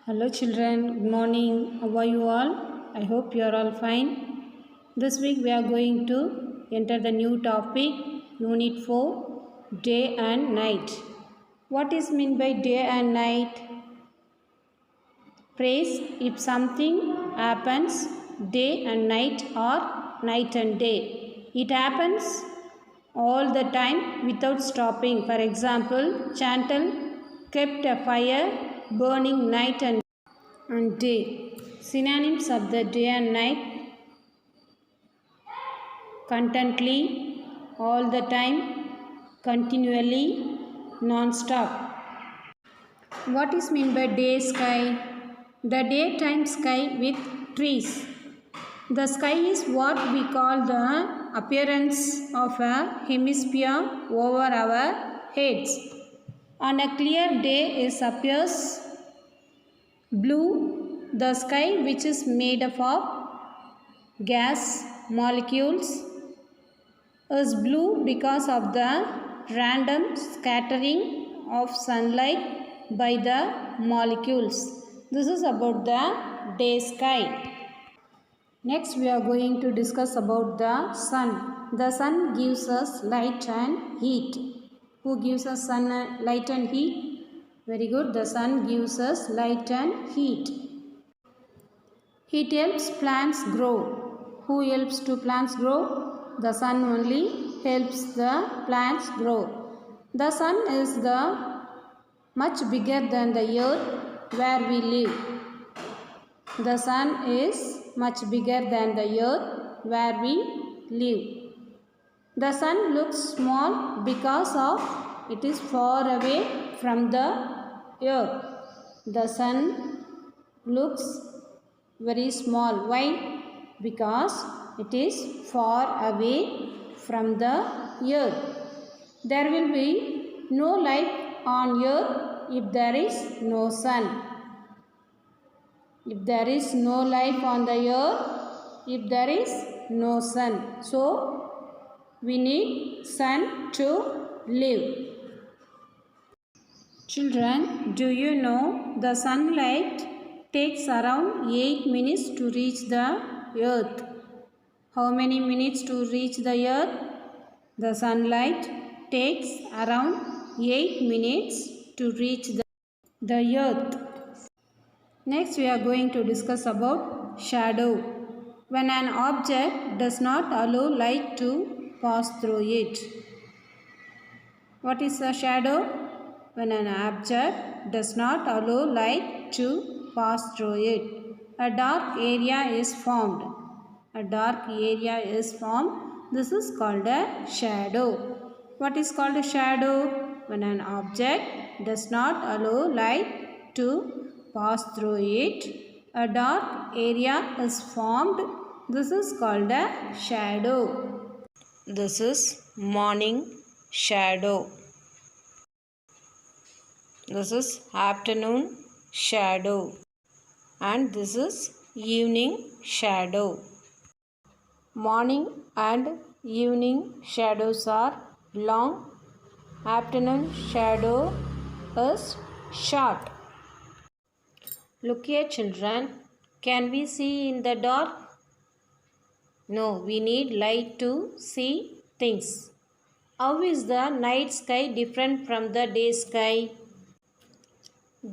Hello children, good morning. How are you all? I hope you are all fine. This week we are going to enter the new topic, Unit 4, Day and Night. What is meant by day and night? Phrase, if something happens day and night or night and day. It happens all the time without stopping. For example, Chantal kept a fire burning night and day. Synonyms of the day and night: constantly, all the time, continually, non-stop. What is meant by day sky? The daytime sky with trees. The sky is what we call the appearance of a hemisphere over our heads. On a clear day it appears blue. The sky, which is made up of gas molecules, is blue because of the random scattering of sunlight by the molecules. This is about the day sky. Next we are going to discuss about the sun. The sun gives us light and heat. Who gives us light and heat? Very good. The sun gives us light and heat. Heat helps plants grow. Who helps to plants grow? The sun only helps the plants grow. The sun is the much bigger than the earth where we live. The sun is much bigger than the earth where we live. The sun looks small because of it is far away from the earth. The sun looks very small. Why? Because it is far away from the earth. There will be no life on earth if there is no sun. If there is no life on the earth, if there is no sun. So, we need sun to live. Children, do you know the sunlight takes around 8 minutes to reach the earth? How many minutes to reach the earth? The sunlight takes around 8 minutes to reach the earth. Next we are going to discuss about shadow. When an object does not allow light to pass through it. What is a shadow? When an object does not allow light to pass through it. A dark area is formed. A dark area is formed. This is called a shadow. What is called a shadow? When an object does not allow light to pass through it, a dark area is formed. This is called a shadow. This is morning shadow. This is afternoon shadow. And this is evening shadow. Morning and evening shadows are long. Afternoon shadow is short. Look here children. Can we see in the dark? No, we need light to see things. How is the night sky different from the day sky?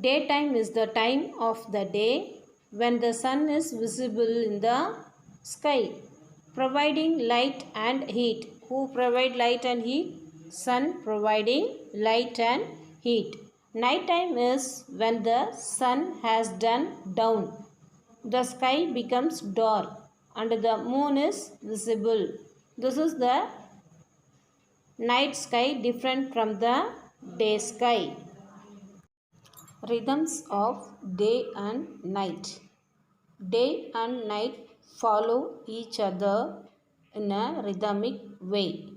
Daytime is the time of the day when the sun is visible in the sky, providing light and heat. Who provide light and heat? Sun providing light and heat. Nighttime is when the sun has gone down. The sky becomes dark and the moon is visible. This is the night sky different from the day sky. Rhythms of day and night. Day and night follow each other in a rhythmic way.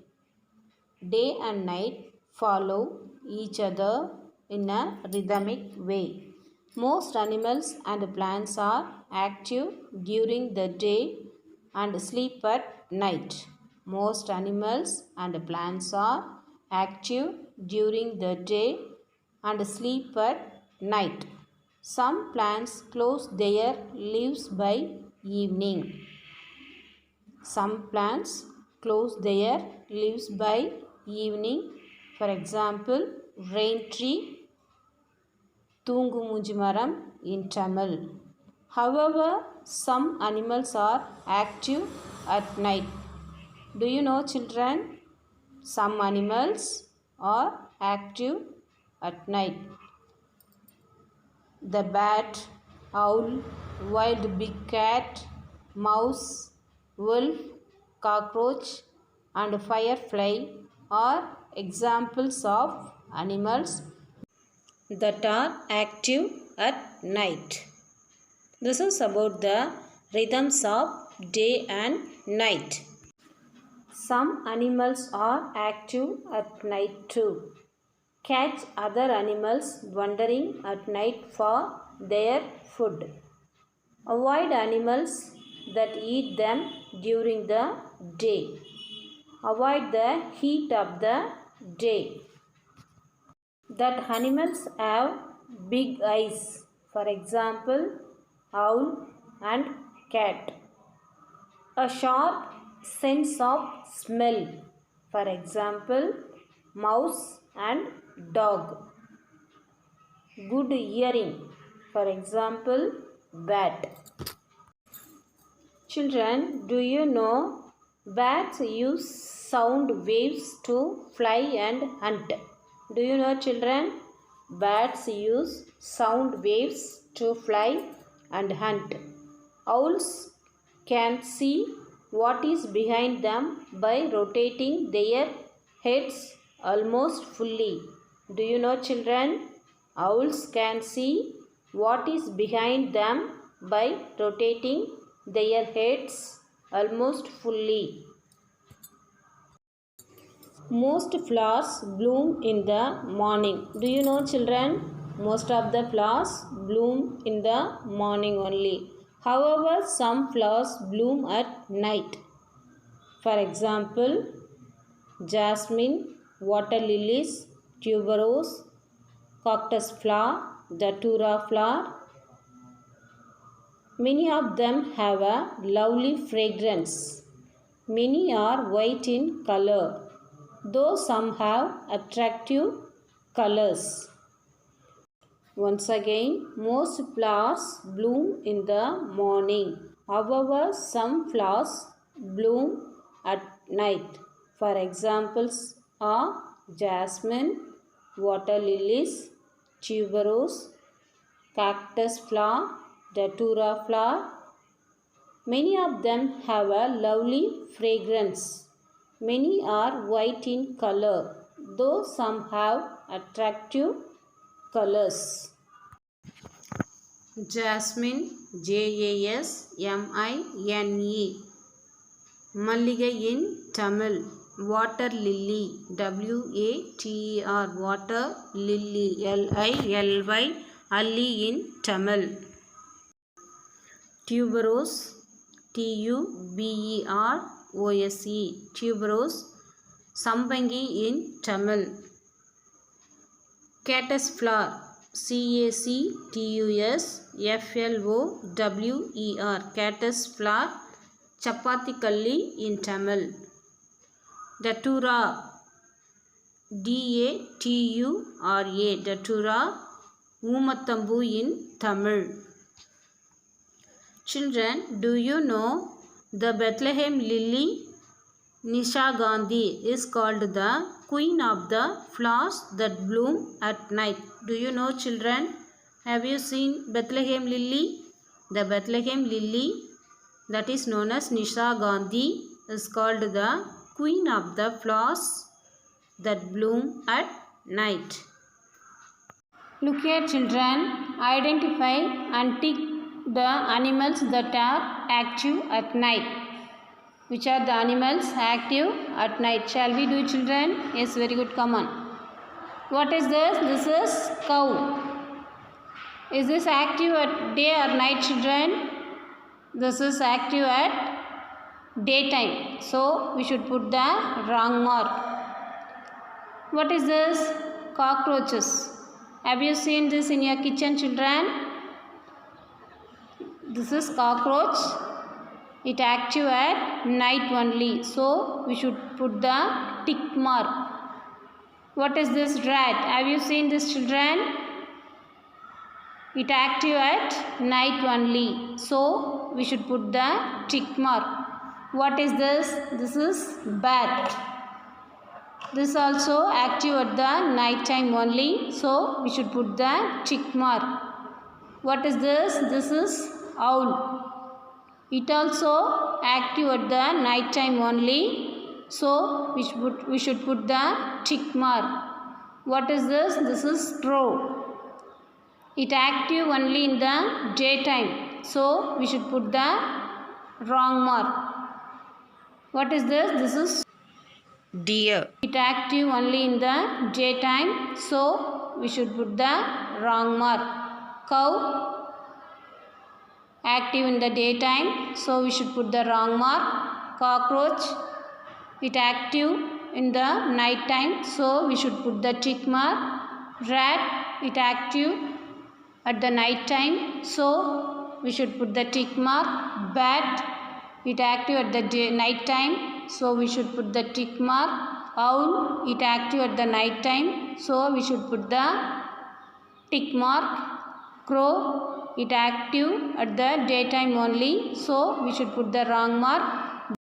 Day and night follow each other in a rhythmic way. Most animals and plants are active during the day and sleep at night. Most animals and plants are active during the day and sleep at night. Some plants close their leaves by evening. Some plants close their leaves by evening. For example, rain tree, Tungumunji maram in Tamil. However, some animals are active at night. Do you know, children? Some animals are active at night. The bat, owl, wild big cat, mouse, wolf, cockroach, and firefly are examples of animals that are active at night. This is about the rhythms of day and night. Some animals are active at night too. Catch other animals wandering at night for their food. Avoid animals that eat them during the day. Avoid the heat of the day. That animals have big eyes, for example, owl and cat. A sharp sense of smell, for example, mouse and dog. Good hearing, for example, bat. Children, do you know bats use sound waves to fly and hunt? Do you know, children? Bats use sound waves to fly and hunt. Owls can see what is behind them by rotating their heads almost fully. Do you know, children? Owls can see what is behind them by rotating their heads almost fully. Most flowers bloom in the morning. Do you know, children? Most of the flowers bloom in the morning only. However, some flowers bloom at night. For example, jasmine, water lilies, tuberose, cactus flower, datura flower. Many of them have a lovely fragrance. Many are white in color, though some have attractive colors. Once again, most flowers bloom in the morning. However, some flowers bloom at night. For examples are jasmine, water lilies, tuberose, cactus flower, datura flower. Many of them have a lovely fragrance. Many are white in color, though some have attractive colors. Jasmine, Jasmine. Malligai in Tamil. Water lily, Water, water lily, Lily, Alli in Tamil. Tuberose, Tuberose, tuberose, Sambangi in Tamil. Cactus flower, Cactusflower, Cactus flower, Chapathikalli in Tamil. Datura, Datura, Datura, Umathambu in Tamil. Children, do you know the Bethlehem lily? Nisha Gandhi is called the queen of the flowers that bloom at night. Do you know, children? Have you seen Bethlehem lily? The Bethlehem lily, that is known as Nisha Gandhi, is called the queen of the flowers that bloom at night. Look here, children. Identify and tick the animals that are active at night. Which are the animals active at night? Shall we do, children? Yes, very good. Come on. What is this? This is cow. Is this active at day or night, children? This is active at daytime. So, we should put the wrong mark. What is this? Cockroaches. Have you seen this in your kitchen, children? This is cockroach. It active at night only. So we should put the tick mark. What is this? Rat. Have you seen this, children? It active at night only. So we should put the tick mark. What is this? This is bat. This also active at the night time only. So we should put the tick mark. What is this? This is owl. It also active at the night time only. So we should put the tick mark. What is this? This is crow. It active only in the daytime. So we should put the wrong mark. What is this? This is deer. It active only in the daytime. So we should put the wrong mark. Cow active in the daytime. So we should put the wrong mark. Cockroach. It active in the night time. So we should put the tick mark. Rat. It active at the night time. So we should put the tick mark. Bat. It active at the night time. So we should put the tick mark. Owl. It active at the night time. So we should put the tick mark. Crow. It active at the daytime only. So we should put the wrong mark.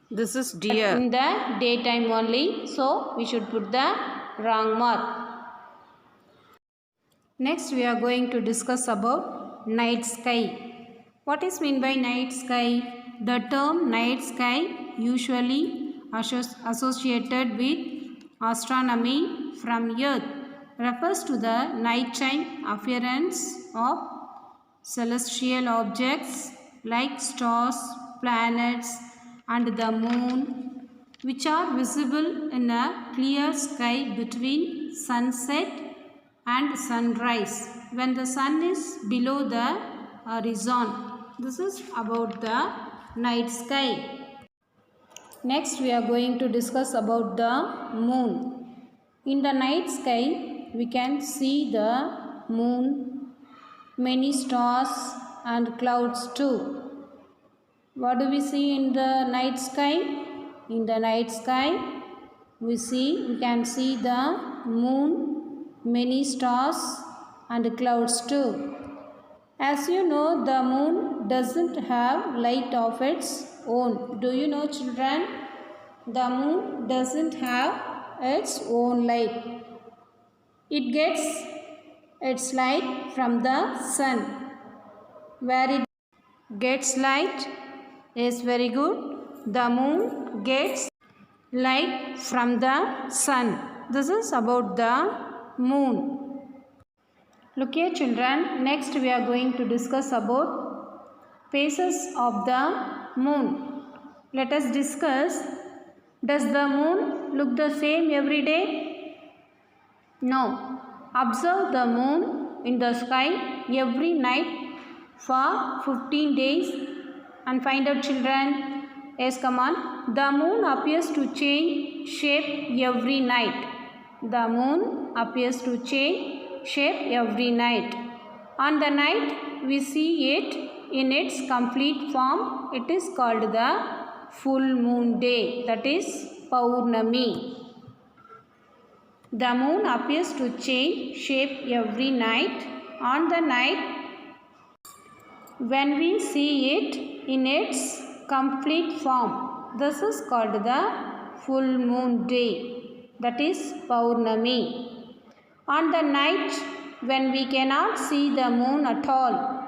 This is deer. In the daytime only. So we should put the wrong mark. Next we are going to discuss about night sky. What is meant by night sky? The term night sky usually associated with astronomy from Earth refers to the nighttime appearance of celestial objects like stars, planets and the moon, which are visible in a clear sky between sunset and sunrise when the sun is below the horizon. This is about the night sky. Next we are going to discuss about the moon. In the night sky we can see the moon, many stars and clouds too. What do we see in the night sky? In the night sky we can see the moon, many stars and clouds too. As you know, the moon doesn't have light of its own. Do you know, children? The moon doesn't have its own light. It gets its light from the sun. Where it gets light is very good. The moon gets light from the sun. This is about the moon. Look here, children. Next we are going to discuss about phases of the moon. Let us discuss. Does the moon look the same every day? No. Observe the moon in the sky every night for 15 days and find out, children. Yes, come on. The moon appears to change shape every night. The moon appears to change shape every night. On the night we see it in its complete form. It is called the full moon day, that is Paurnami. The moon appears to change shape every night. On the night when we see it in its complete form, this is called the full moon day, that is Paurnami. On the night when we cannot see the moon at all,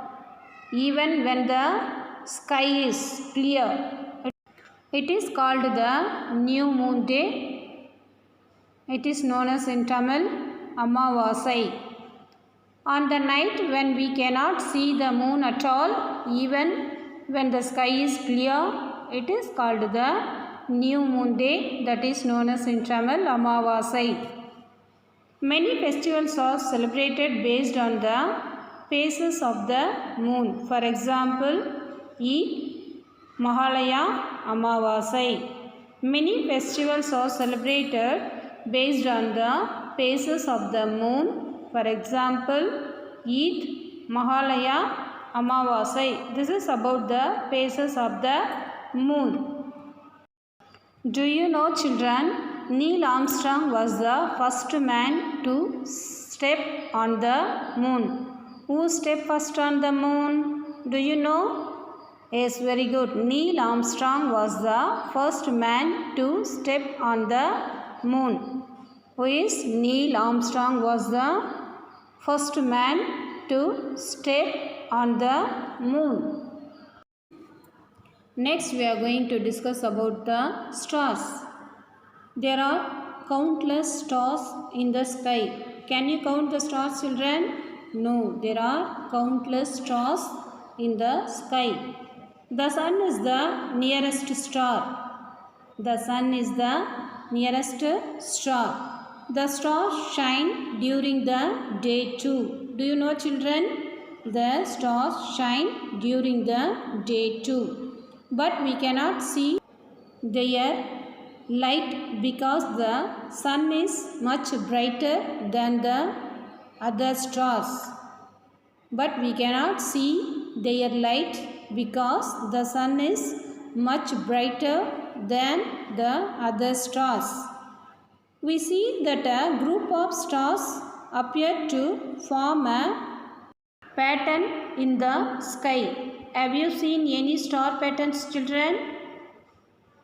even when the sky is clear, it is called the new moon day. It is known as in Tamil Amavasai. On the night when we cannot see the moon at all, even when the sky is clear, it is called the new moon day, that is known as in Tamil Amavasai. Many festivals are celebrated based on the phases of the moon. For example, Eid, Mahalaya, Amavasai. Many festivals are celebrated based on the phases of the moon. For example, Eid, Mahalaya Amavasai. This is about the phases of the moon. Do you know, children, Neil Armstrong was the first man to step on the moon. Who stepped first on the moon? Do you know? Yes, very good. Neil Armstrong was the first man to step on the moon. Who is Neil Armstrong was the first man to step on the moon. Next we are going to discuss about the stars. There are countless stars in the sky. Can you count the stars, children? No, there are countless stars in the sky. The sun is the nearest star. The sun is the nearest star. The stars shine during the day too. Do you know, children? The stars shine during the day too. But we cannot see their light because the sun is much brighter than the other stars. But we cannot see their light because the sun is much brighter than the other stars. We see that a group of stars appear to form a pattern in the sky. Have you seen any star patterns, children?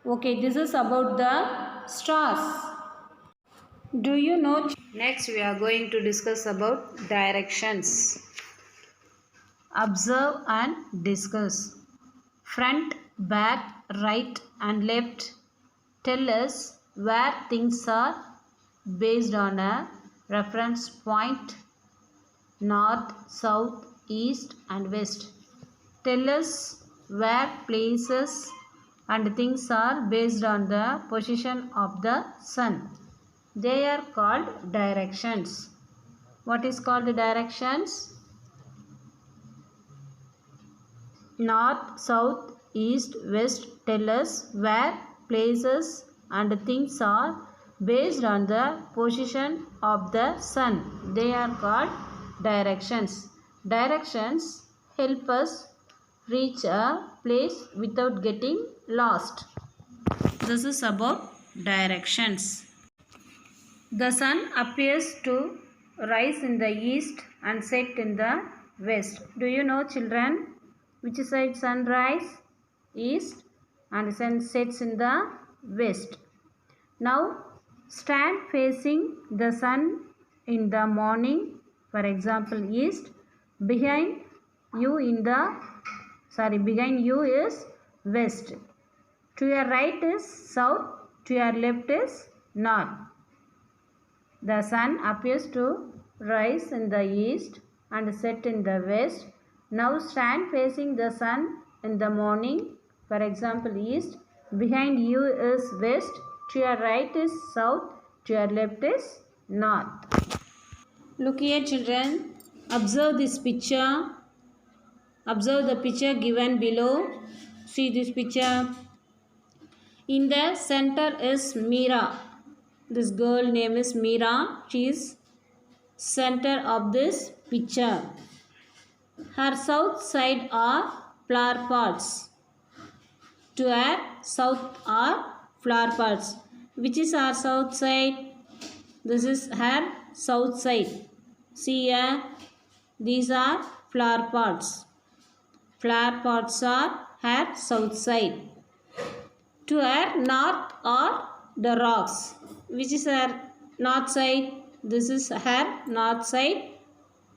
Okay, this is about the stars. Do you know? Next, we are going to discuss about directions. Observe and discuss. Front, back, right and left tell us where things are based on a reference point. North, south, east and west tell us where places and things are based on the position of the sun. They are called directions. What is called directions? North, south, east, west tell us where places and things are based on the position of the sun. They are called directions. Directions help us reach a place without getting lost. This is about directions. The sun appears to rise in the east and set in the west. Do you know, children, which side sun rise? East, and sun sets in the west. Now stand facing the sun in the morning, for example east. Behind you is west. To your right is south, to your left is north. The sun appears to rise in the east and set in the west. Now stand facing the sun in the morning, for example east. Behind you is west, to your right is south, to your left is north. Look here, children. Observe this picture. Observe the picture given below. See this picture. In the center is Meera. This girl name is Meera. She is center of this picture. Her south side are flower pots. To her south are flower pots. Which is her south side? This is her south side. See here. These are flower pots. Flower pots are her south side. To her north are the rocks. Which is her north side? This is her north side.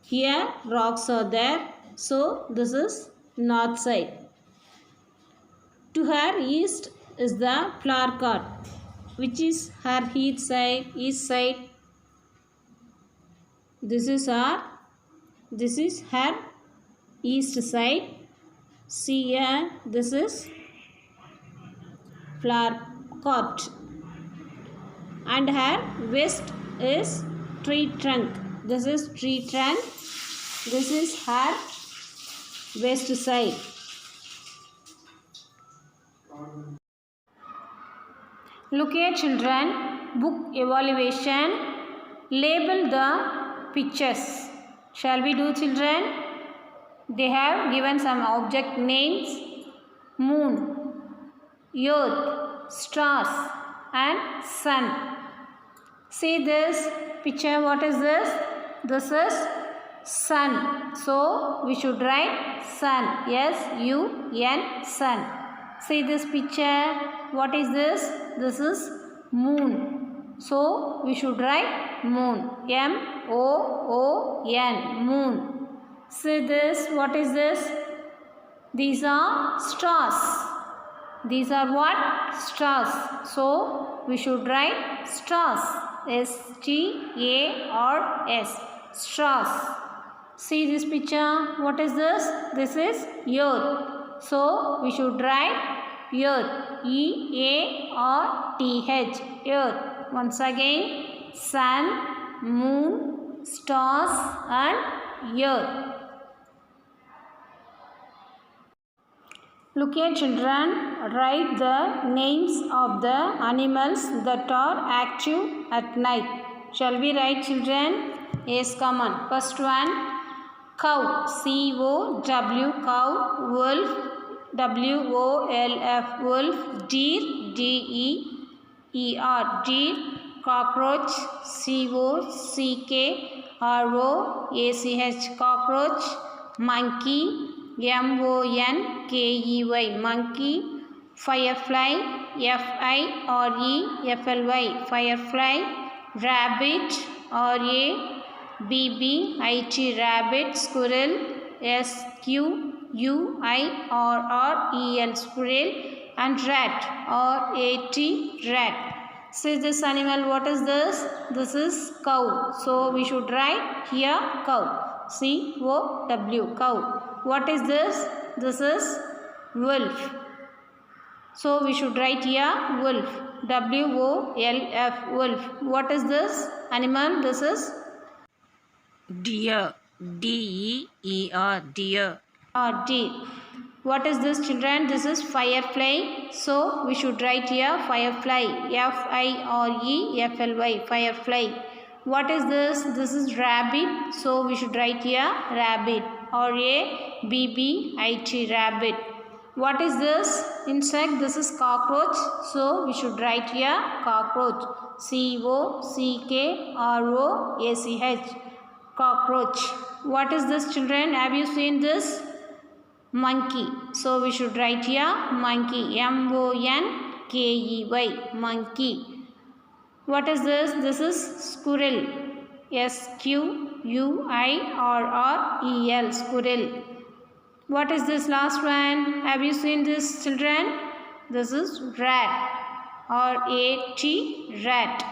Here rocks are there. So this is north side. To her east is the flower pot. Which is her east side? This is her east side. See here, this is flower court. And her west is tree trunk. This is tree trunk. This is her west side. Look here, children. Book evaluation. Label the pictures. Shall we do, children? They have given some object names: moon, earth, stars and sun. See this picture. What is this? This is sun. So we should write sun. S-U-N, sun. See this picture. What is this? This is moon. So we should write moon. M-O-O-N, moon. See this. What is this? These are stars. These are what? Stars. So we should write stars. S-T-A-R-S. Stars. See this picture. What is this? This is earth. So we should write earth. E-A-R-T-H. Earth. Once again, sun, moon, stars and earth. Look here children, write the names of the animals that are active at night. Shall we write children? Yes, come on. First one, cow, C-O-W, cow, wolf, W-O-L-F, wolf, deer, D-E-E-R, deer, cockroach, C-O-C-K-R-O-A-C-H, cockroach, monkey, M-O-N-K-E-Y, monkey, firefly, F-I-R-E-F-L-Y, firefly, rabbit, R-A-B-B-I-T, rabbit, squirrel, S-Q-U-I-R-R-E-L, squirrel, and rat, R-A-T, rat. See this animal. What is this? This is cow. So we should write here cow. C-O-W, cow. What is this? This is wolf. So we should write here wolf. W-O-L-F, wolf. What is this animal? This is Deer. D-E-E-R, deer. deer. What is this children? This is firefly. So we should write here firefly. F-I-R-E-F-L-Y, firefly. What is this? This is rabbit. So we should write here rabbit. R-A-B-B-I-T, rabbit. What is this insect? This is cockroach. So we should write here cockroach. C-O-C-K-R-O-A-C-H, cockroach. What is this children? Have you seen this? Monkey. So we should write here monkey. M-O-N-K-E-Y, monkey. What is this? This is squirrel. S-Q-U-I-R-R-E-L, squirrel. What is this last one? Have you seen this children? This is rat. R-A-T, rat.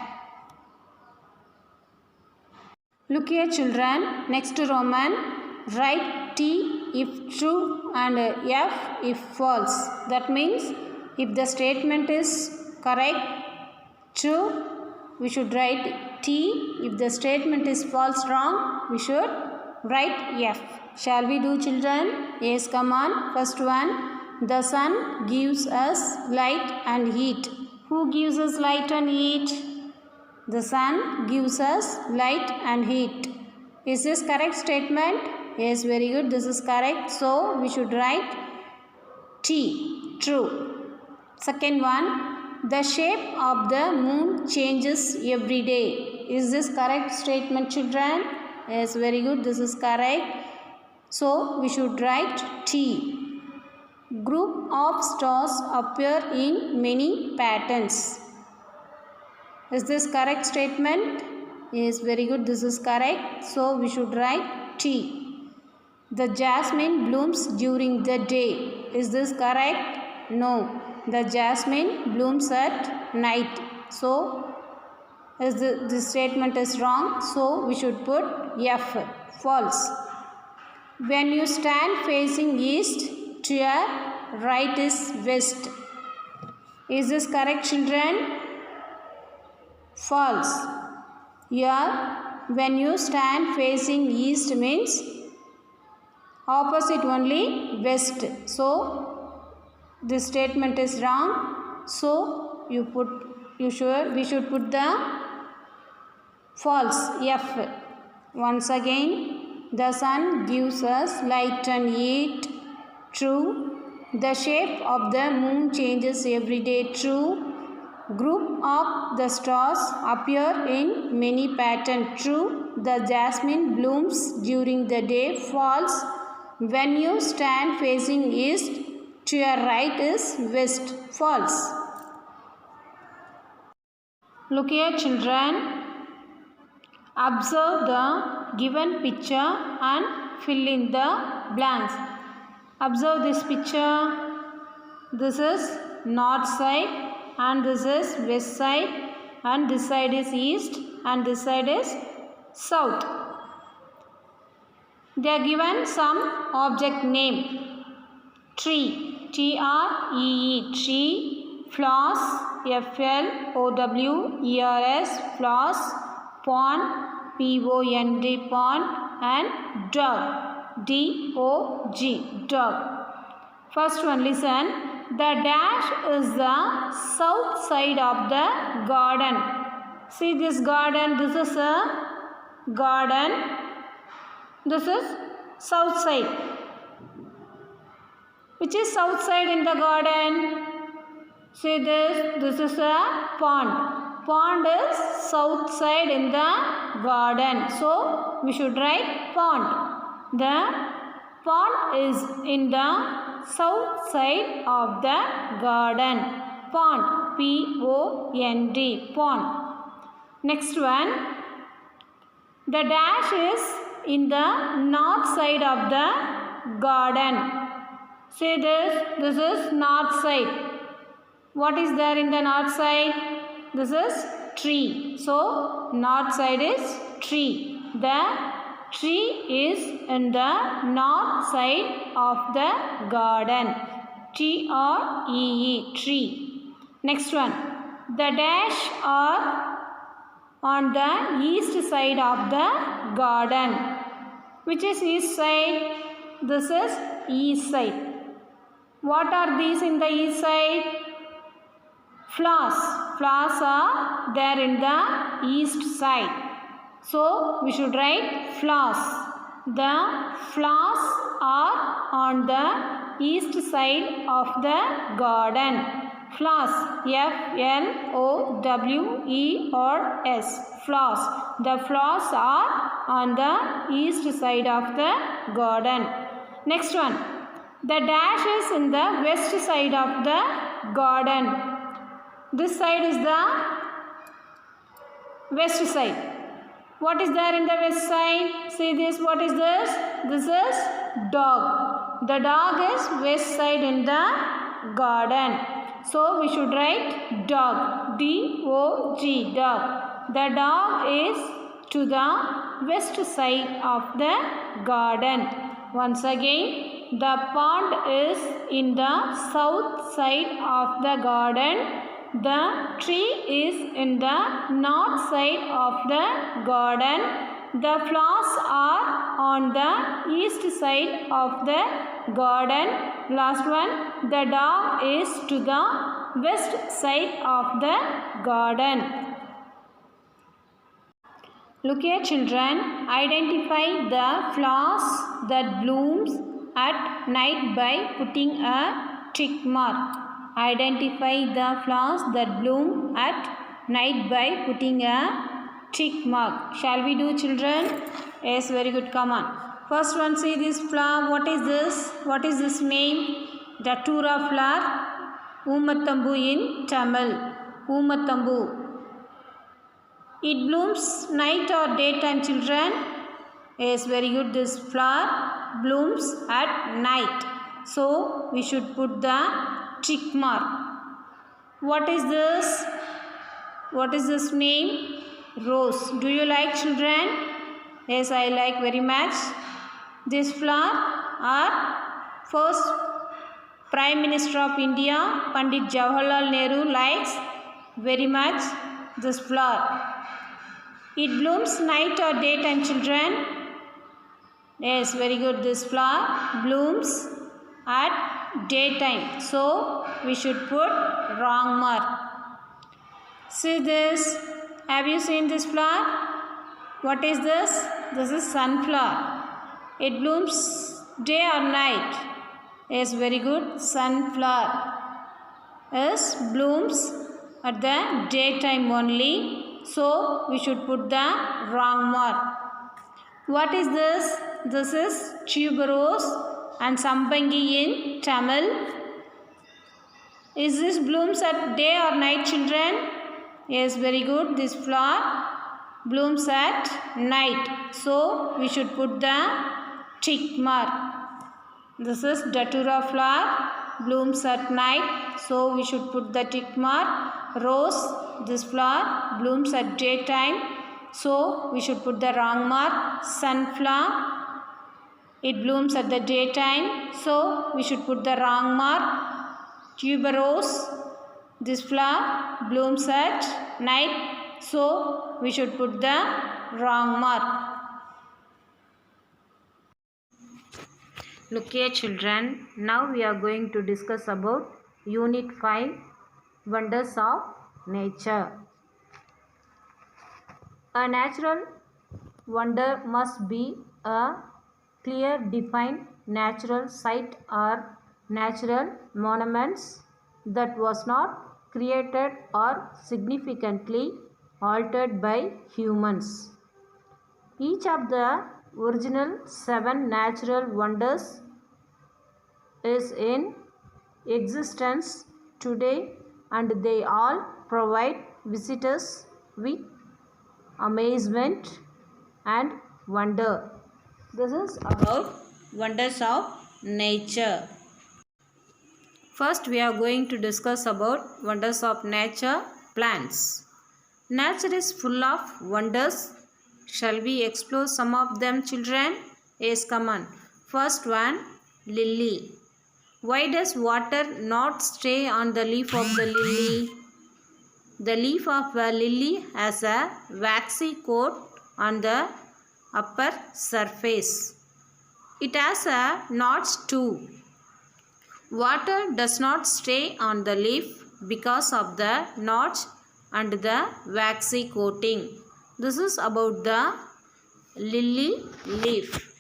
Look here children. Next Roman. Write T if true and F if false. That means if the statement is correct, true, we should write T. If the statement is false, wrong, we should write F. Shall we do children? Yes, come on. First one, the sun gives us light and heat. Who gives us light and heat? The sun gives us light and heat. Is this correct statement? Yes, very good. This is correct. So we should write T, true. Second one, the shape of the moon changes every day. Is this correct statement children? Yes, very good. This is correct. So we should write T. Group of stars appear in many patterns. Is this correct statement? Yes, very good. This is correct. So we should write T. The jasmine blooms during the day. Is this correct? No. The jasmine blooms at night. So this statement is wrong. So we should put F. False. When you stand facing east, to your right is west. Is this correct children? False. Here when you stand facing east means opposite only west. So this statement is wrong. So we should put the false F. Once again, The sun gives us light and heat. True. The shape of the moon changes every day. True. Group of the stars appear in many patterns. True. The jasmine blooms during the day. False. When you stand facing east, to your right is west. False. Look here, children. Observe the given picture and fill in the blanks. Observe this picture. This is north side and this is west side and this side is east and this side is south. They are given some object name. Tree, T-R-E-E, tree. Flowers, F-L-O-W-E-R-S, flowers. Pond, P-O-N-D, pond. And dog, D-O-G, dog. First one, listen. The dash is the south side of the garden. See this garden, this is a garden. This is south side. Which is south side in the garden? See this is a pond. Pond is south side in the garden. So, we should write pond. The pond is in the south side of the garden. Pond, P-O-N-D, pond. Next one. The dash is in the north side of the garden. See this is north side. What is there in the north side? This is tree. So, north side is tree. The tree is in the north side of the garden. T-R-E-E, tree. Next one. The dash are on the east side of the garden. Which is east side? This is east side. What are these in the east side? Flowers. Flowers are there in the east side. So, we should write flowers. The flowers are on the east side of the garden. Flowers, F-L-O-W-E-R-S, flowers. The flowers are on the east side of the garden. Next one. The dash is in the west side of the garden. This side is the west side. What is there in the west side? See this, what is this? This is dog. The dog is west side in the garden. So, we should write dog, D-O-G, dog. The dog is to the west side of the garden. Once again, the pond is in the south side of the garden. The tree is in the north side of the garden. The flowers are on the east side of the garden. Last one, the dog is to the west side of the garden. Look here, children. Identify the flowers that blooms at night by putting a tick mark. Identify the flowers that bloom at night by putting a tick mark. Shall we do, children? Yes, very good. Come on. First one, see this flower. What is this? What is this name? Datura flower. Oomathambu in Tamil. Oomathambu. It blooms night or daytime, children? Yes, very good. This flower blooms at night. So, we should put the tick mark. What is this? What is this name? Rose. Do you like, children? Yes, I like very much. This flower are first Prime Minister of India, Pandit Jawaharlal Nehru, likes very much this flower. It blooms night or daytime, children? Yes, very good. This flower blooms at daytime. So, we should put wrong mark. See this. Have you seen this flower? What is this? This is sunflower. It blooms day or night? Yes, very good. Sunflower is blooms at the daytime only. So we should put the wrong mark. What is this? This is tuberose and sambangi in Tamil. Is this blooms at day or night, children? Yes, very good. This flower blooms at night. So we should put the tick mark. This is datura flower blooms at night. So we should put the tick mark. Rose, this flower blooms at daytime. So we should put the wrong mark. Sunflower, it blooms at the daytime. So we should put the wrong mark. Tuberose, this flower blooms at night. So we should put the wrong mark. Look here, children. Now we are going to discuss about Unit 5, Wonders of Nature. A natural wonder must be a clear defined natural site or natural monuments that was not created or significantly altered by humans. Each of the original 7 natural wonders is in existence today, and they all provide visitors with amazement and wonder. This is about wonders of nature. First, we are going to discuss about wonders of nature, plants. Nature is full of wonders. Shall we explore some of them, children? Yes, come on. First one, lily. Why does water not stay on the leaf of the lily? The leaf of a lily has a waxy coat on the upper surface. It has a notch too. Water does not stay on the leaf because of the notch and the waxy coating. This is about the lily leaf.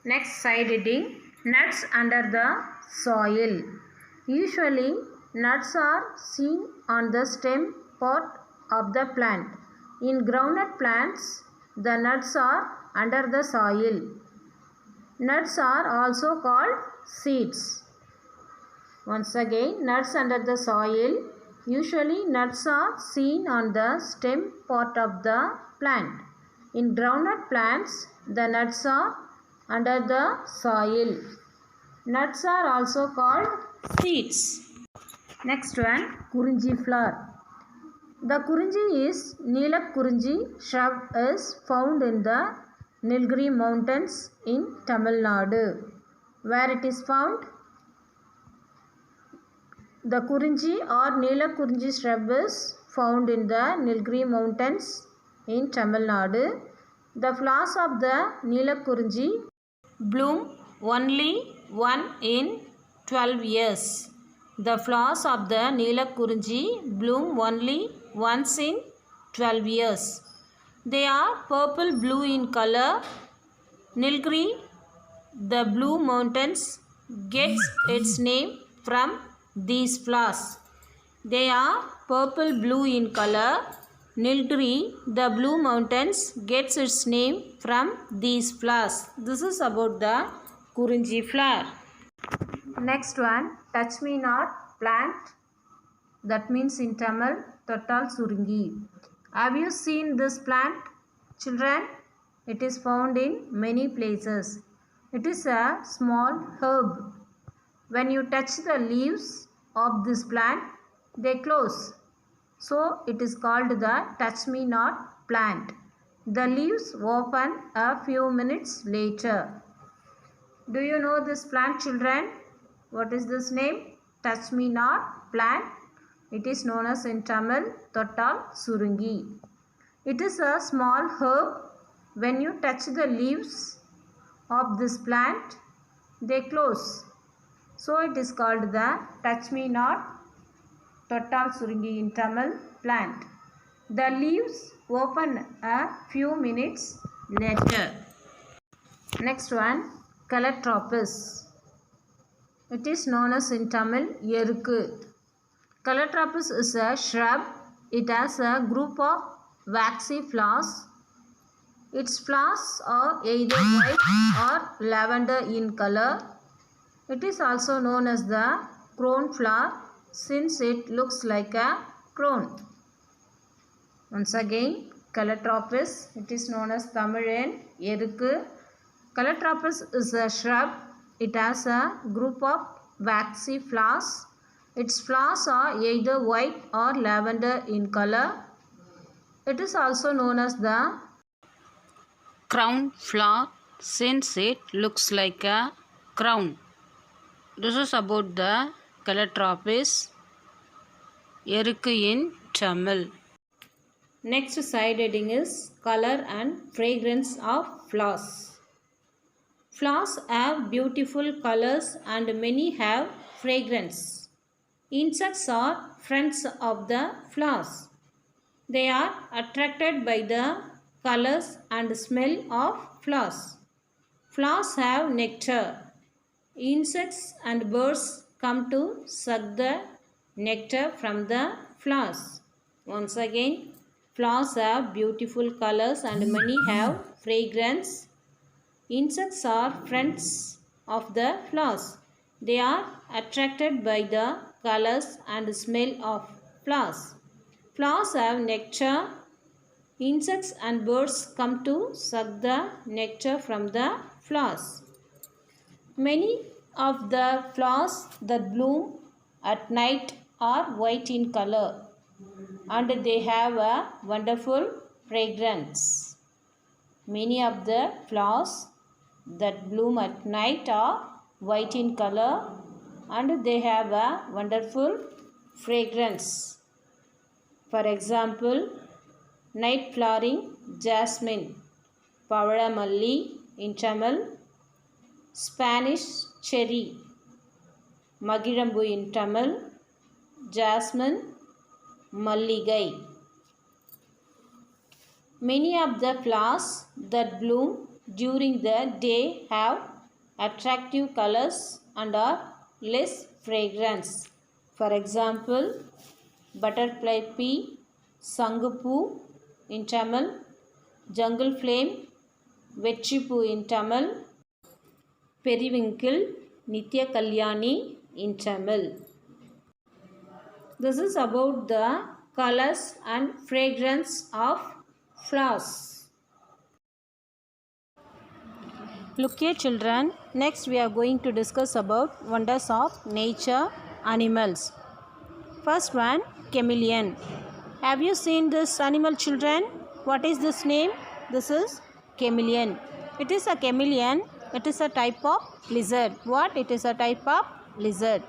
Next side heading, nuts under the soil. Usually nuts are seen on the stem part of the plant. In groundnut plants, the nuts are under the soil. Nuts are also called seeds. Once again, nuts under the soil. Usually nuts are seen on the stem part of the plant. In groundnut plants, the nuts are under the soil. Nuts are also called seeds. Next one, Kurunji flower. The Kurunji is Nilak Kurunji shrub is found in the Nilgiri mountains in Tamil Nadu. Where it is found? The Kurunji or Nilak Kurunji shrub is found in the Nilgiri mountains in Tamil Nadu. The flowers of the Nilak Kurunji bloom only one in 12 years. The flowers of the Nilak Kurunji bloom only once in 12 years. They are purple-blue in color. Nilgiri, the blue mountains, gets its name from these flowers. They are purple-blue in color. Nilgiri, the blue mountains, gets its name from these flowers. This is about the Kurunji flower. Next one, touch me not plant. That means in Tamil, Tottal Suringi. Have you seen this plant, children? It is found in many places. It is a small herb. When you touch the leaves of this plant, they close. So it is called the touch me not plant. The leaves open a few minutes later. Do you know this plant, children? What is this name? Touch me not plant. It is known as in Tamil, Tottal Suringi. It is a small herb. When you touch the leaves of this plant, they close. So it is called the touch me not Tottal Suringi in Tamil plant. The leaves open a few minutes later. Next one, Calotropis. It is known as in Tamil Yerukku. Calotropis is a shrub. It has a group of waxy flowers. Its flowers are either white or lavender in color. It is also known as the crown flower since it looks like a crown. Once again, Calotropis. It is known as Tamil Yerukku. Calotropis is a shrub. It has a group of waxy flowers. Its flowers are either white or lavender in color. It is also known as the crown flower since it looks like a crown. This is about the Calotropis Yerukku in Tamil. Next side heading is color and fragrance of flowers. Flowers have beautiful colors and many have fragrance. Insects are friends of the flowers. They are attracted by the colors and smell of flowers. Flowers have nectar. Insects and birds come to suck the nectar from the flowers. Once again, flowers have beautiful colors and many have fragrance. Insects are friends of the flowers. They are attracted by the colors and smell of flowers. Flowers have nectar. Insects and birds come to suck the nectar from the flowers. Many of the flowers that bloom at night are white in color and they have a wonderful fragrance. Many of the flowers that bloom at night are white in color and they have a wonderful fragrance. For example, night flowering jasmine, Pavalamalli in Tamil, Spanish cherry, Magirambu in Tamil, jasmine, Malligai. Many of the flowers that bloom during the day have attractive colors and are less fragrance. For example, butterfly pea, Sangupu in Tamil, jungle flame, Vetripu in Tamil, periwinkle, Nitya Kalyani in Tamil. This is about the colors and fragrance of flowers. Look here children, next we are going to discuss about wonders of nature animals. First one, chameleon. Have you seen this animal children? What is this name? This is chameleon. It is a chameleon. It is a type of lizard. What? It is a type of lizard.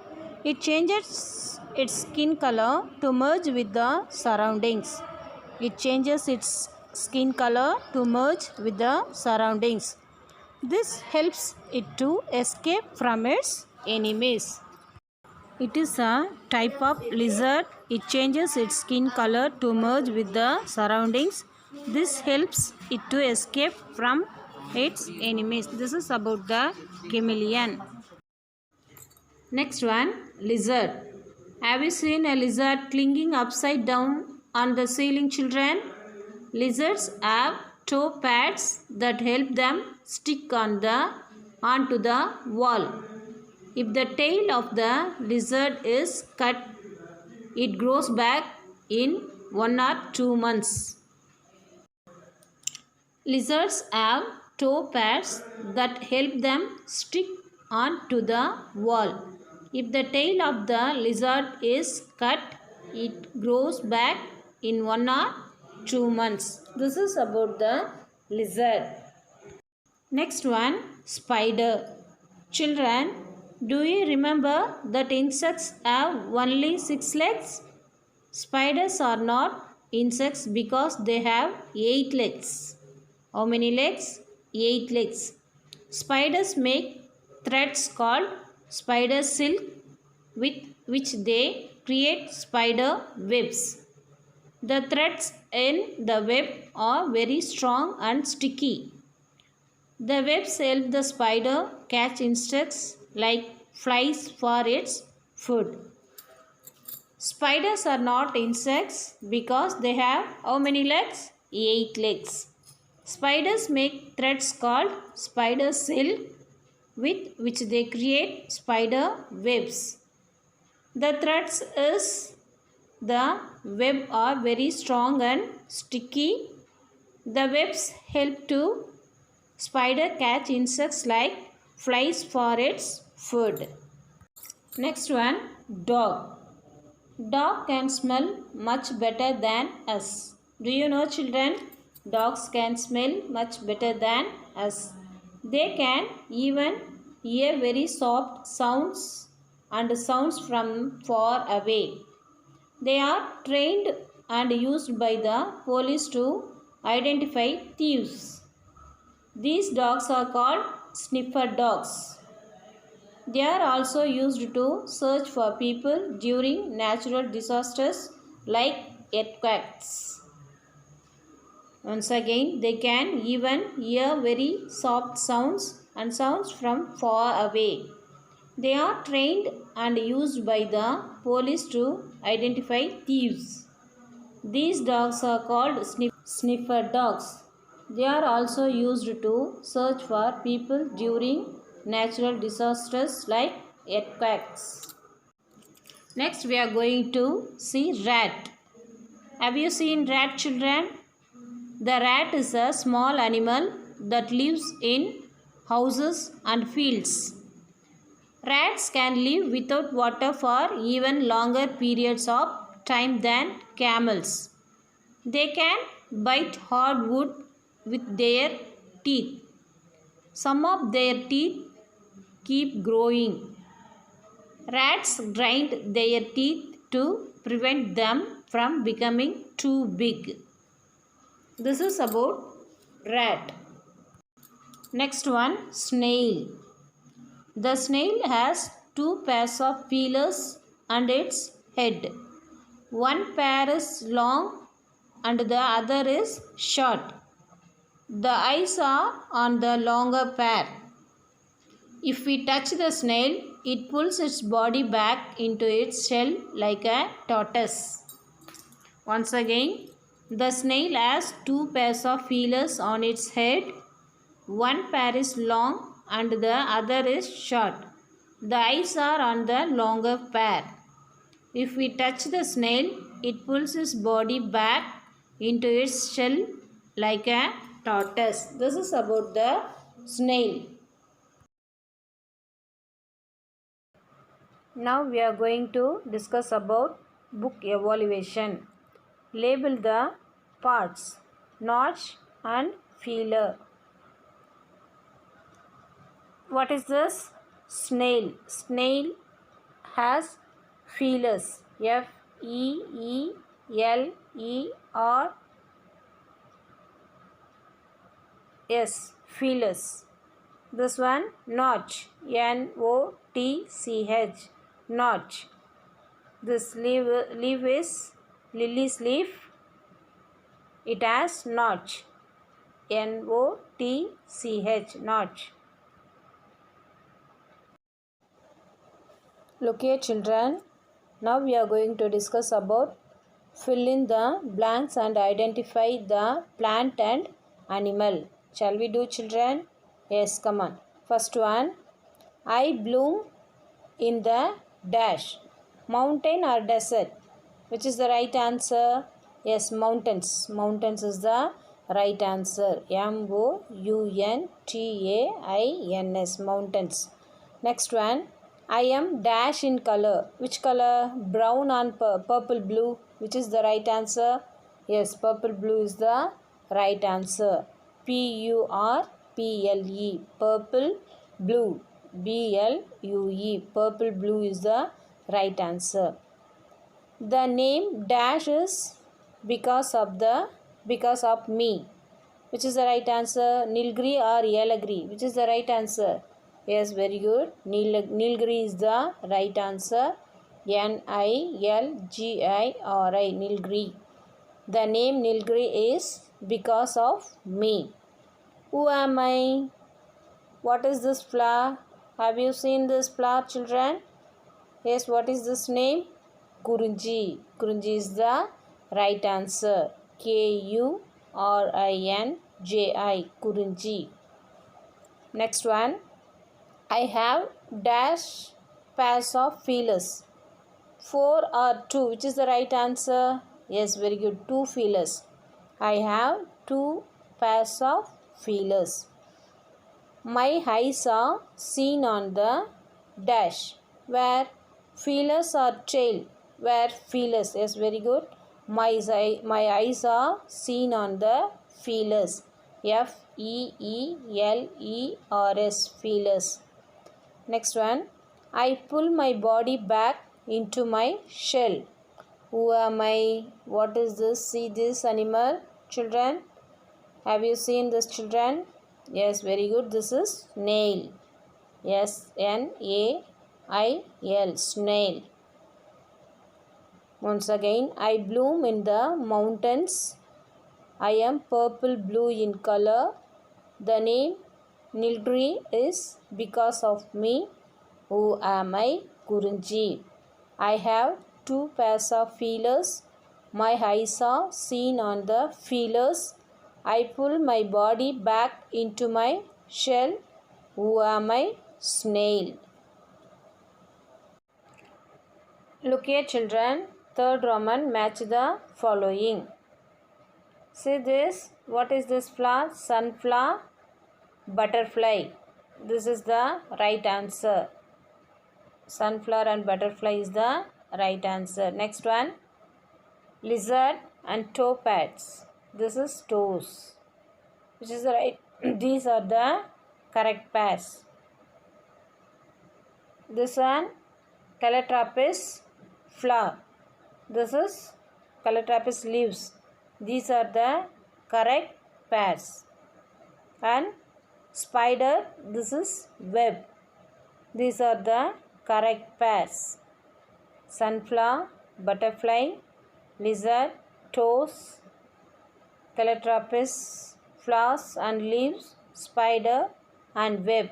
It changes its skin color to merge with the surroundings. It changes its skin color to merge with the surroundings. This helps it to escape from its enemies. It is a type of lizard. It changes its skin color to merge with the surroundings. This helps it to escape from its enemies. This is about the chameleon. Next one, lizard. Have you seen a lizard clinging upside down on the ceiling children? Lizards have toe pads that help them stick onto the wall. If the tail of the lizard is cut, it grows back in 1 or 2 months. Lizards have toe pads that help them stick onto the wall. If the tail of the lizard is cut, it grows back in 1 or 2 months. This is about the lizard. Next one, spider. Children, do you remember that insects have only 6 legs? Spiders are not insects because they have 8 legs. How many legs? 8 legs. Spiders make threads called spider silk with which they create spider webs. The threads in the web are very strong and sticky. The webs help the spider catch insects like flies for its food. Spiders are not insects because they have how many legs? 8 legs. Spiders make threads called spider silk with which they create spider webs. The threads is the web are very strong and sticky. The webs help to spider catch insects like flies for its food. Next one, dog. Dog can smell much better than us. Do you know, children? Dogs can smell much better than us. They can even hear very soft sounds and sounds from far away. They are trained and used by the police to identify thieves. These dogs are called sniffer dogs. They are also used to search for people during natural disasters like earthquakes. Once again, they can even hear very soft sounds and sounds from far away. They are trained and used by the police to identify thieves. These dogs are called sniffer dogs. They are also used to search for people during natural disasters like earthquakes. Next, we are going to see rat. Have you seen rat, children? The rat is a small animal that lives in houses and fields. Rats can live without water for even longer periods of time than camels. They can bite hard wood with their teeth. Some of their teeth keep growing. Rats grind their teeth to prevent them from becoming too big. This is about rat. Next one, snail. The snail has 2 pairs of feelers on its head. One pair is long and the other is short. The eyes are on the longer pair. If we touch the snail, it pulls its body back into its shell like a tortoise. Once again, the snail has 2 pairs of feelers on its head. One pair is long and the other is short. The eyes are on the longer pair. If we touch the snail, it pulls its body back into its shell like a tortoise. This is about the snail. Now we are going to discuss about book evaluation. Label the parts: notch and feeler. What is this? Snail. Snail has feelers. F-E-E-L-E-R-S. Feelers. This one, notch. N-O-T-C-H. Notch. This leaf is lily's leaf. It has notch. N-O-T-C-H. Notch. Look here, children. Now we are going to discuss about fill in the blanks and identify the plant and animal. Shall we do, children? Yes, come on. First one, I bloom in the dash. Mountain or desert? Which is the right answer? Yes, mountains. Mountains is the right answer. M-O-U-N-T-A-I-N-S. Mountains. Next one, I am dash in color. Which color? Brown and purple blue. Which is the right answer? Yes, purple blue is the right answer. P-U-R-P-L-E. Purple blue. B-L-U-E. Purple blue is the right answer. The name dash is because of me. Which is the right answer? Nilgiri or Yelagiri? Which is the right answer? Yes, very good. Nilgiri is the right answer. N-I-L-G-I-R-I. Nilgiri. The name Nilgiri is because of me. Who am I? What is this flower? Have you seen this flower, children? Yes, what is this name? Kurunji. Kurunji is the right answer. Kurinji. Kurunji. Next one. I have dash pairs of feelers. 4 or 2. Which is the right answer? Yes, very good. 2 feelers. I have 2 pairs of feelers. My eyes are seen on the dash. Where feelers or tail? Where feelers? Yes, very good. My eyes are seen on the feelers. Feelers. Feelers. Next one. I pull my body back into my shell. Who am I? What is this? See this animal, children? Have you seen this, children? Yes, very good. This is snail. Snail. Snail. Once again, I bloom in the mountains. I am purple blue in color. The name Nilgiri is because of me. Who am I? Kurunji. I have 2 pairs of feelers. My eyes are seen on the feelers. I pull my body back into my shell. Who am I? Snail. Look here, children. Third Roman, match the following. See this. What is this flower? Sunflower. Butterfly. This is the right answer. Sunflower and butterfly is the right answer. Next one. Lizard and toe pads. This is toes. Which is the right? These are the correct pairs. This one. Calotropis flower. This is Calotropis leaves. These are the correct pairs. And spider, this is web. These are the correct pairs. Sunflower, butterfly, lizard, toes, Calotropis, flowers and leaves, spider and web.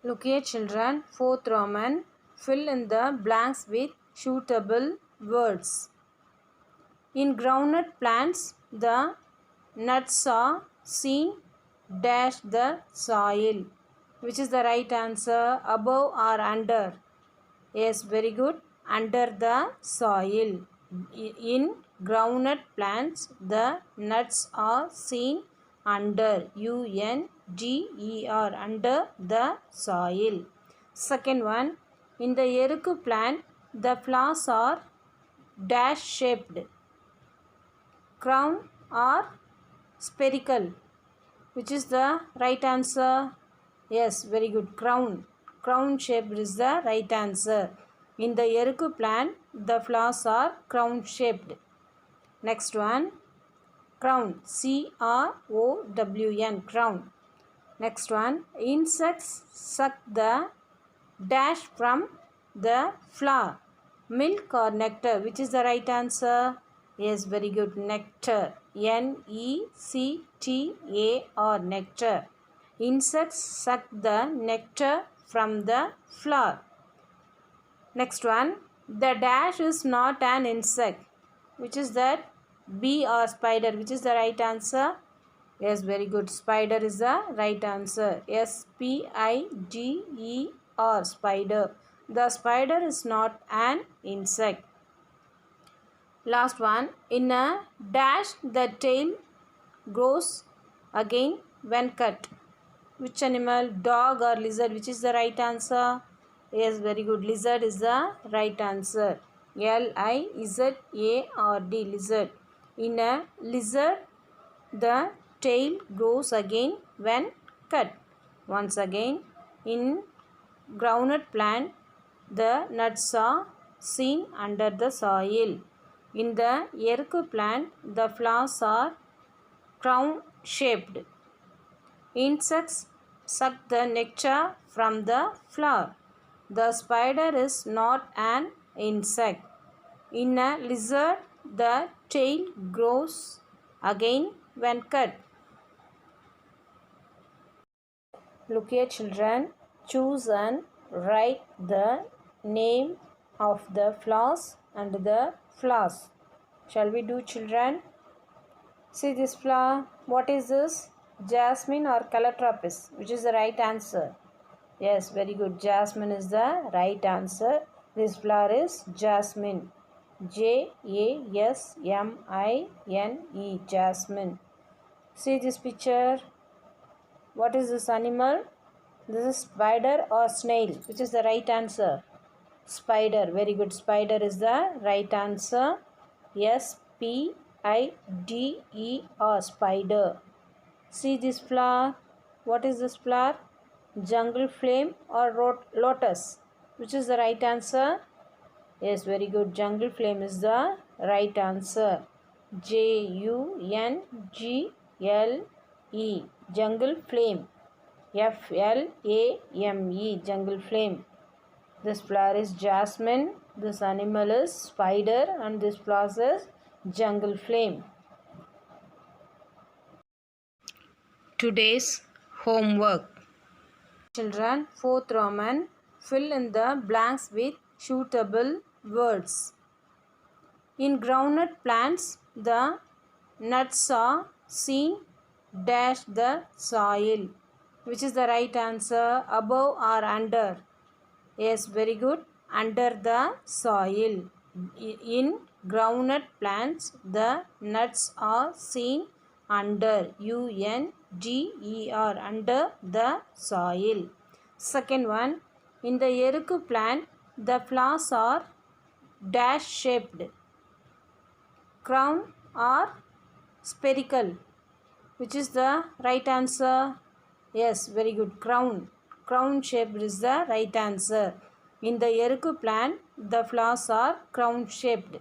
Look here, children. Fourth Roman. Fill in the blanks with suitable words. In groundnut plants, the nuts are seen dash the soil. Which is the right answer? Above or under? Yes, very good. Under the soil. In groundnut plants, the nuts are seen under. UNDER. Under the soil. Second one. In the Eruku plant, the flowers are dash shaped. Crown or spherical. Which is the right answer? Yes, very good. Crown. Crown shaped is the right answer. In the Eruku plant, the flowers are crown shaped. Next one. Crown. CROWN. Crown. Next one. Insects suck the dash from the flower. Milk or nectar. Which is the right answer? Yes, very good. Nectar. NECTAR. Nectar. Insects suck the nectar from the flower. Next one. The dash is not an insect. Which is that? Bee or spider. Which is the right answer? Yes, very good. Spider is the right answer. SPIDER. Spider. The spider is not an insect. Last one. In a dash, the tail grows again when cut. Which animal? Dog or lizard? Which is the right answer? Yes, very good. Lizard is the right answer. LIZARD. Lizard. In a lizard, the tail grows again when cut. Once again, in groundnut plant, the nuts are seen under the soil. In the Eruku plant, the flowers are crown shaped. Insects suck the nectar from the flower. The spider is not an insect. In a lizard, the tail grows again when cut. Look here, children. Choose and write the name of the flowers and the flowers. Shall we do, children? See this flower. What is this? Jasmine or Calatrapis? Which is the right answer? Yes, very good. Jasmine is the right answer. This flower is jasmine. Jasmine. Jasmine. See this picture. What is this animal? This is spider or snail. Which is the right answer? Spider. Very good. Spider is the right answer. Spider. Spider. See this flower. What is this flower? Jungle flame or lotus? Which is the right answer? Yes, very good. Jungle flame is the right answer. Jungle. Jungle flame. Flame. Jungle flame. This flower is jasmine. This animal is spider. And this flower is jungle flame. Today's homework. Children, 4th Roman, fill in the blanks with suitable words. In groundnut plants, the nuts are seen dash the soil. Which is the right answer? Above or under? Yes, very good. Under the soil. In groundnut plants, the nuts are seen under. UNDER. Under the soil. Second one. In the erukku plant, the flowers are dash shaped. Crown or spherical. Which is the right answer? Yes, very good. Crown. Crown shaped is the right answer. In the erukku plant, the flowers are crown shaped.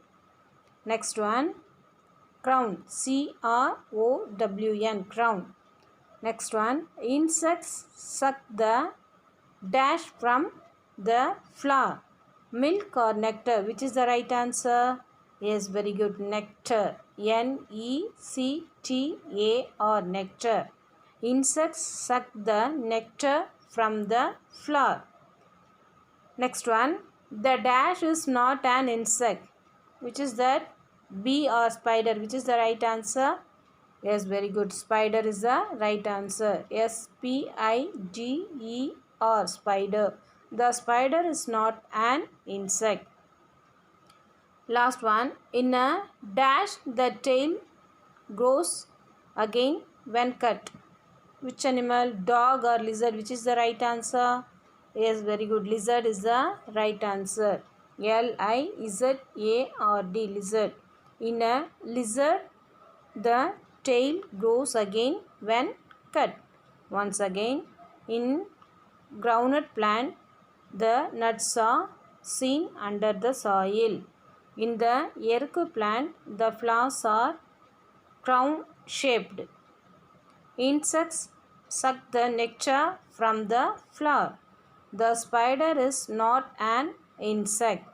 Next one. Crown. CROWN. Crown. Next one. Insects suck the dash from the flower. Milk or nectar. Which is the right answer? Yes, very good. Nectar. NECTAR. Nectar. Insects suck the nectar from the flower. Next one. The dash is not an insect. Which is that? Bee or spider? Which is the right answer? Yes, very good. Spider is the right answer. SPIDER. Spider. The spider is not an insect. Last one. In a dash, the tail grows again when cut. Which animal? Dog or lizard? Which is the right answer? Yes, very good. Lizard is the right answer. LIZARD. Lizard. In a lizard, the tail grows again when cut. Once again, in groundnut plant, the nuts are seen under the soil. In the erukku plant, the flowers are crown shaped. Insects suck the nectar from the flower. The spider is not an insect.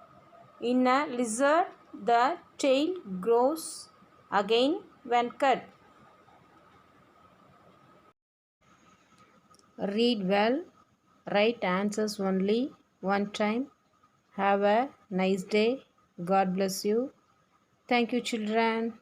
In a lizard, the tail grows again when cut. Read well. Write answers only one time. Have a nice day. God bless you. Thank you, children.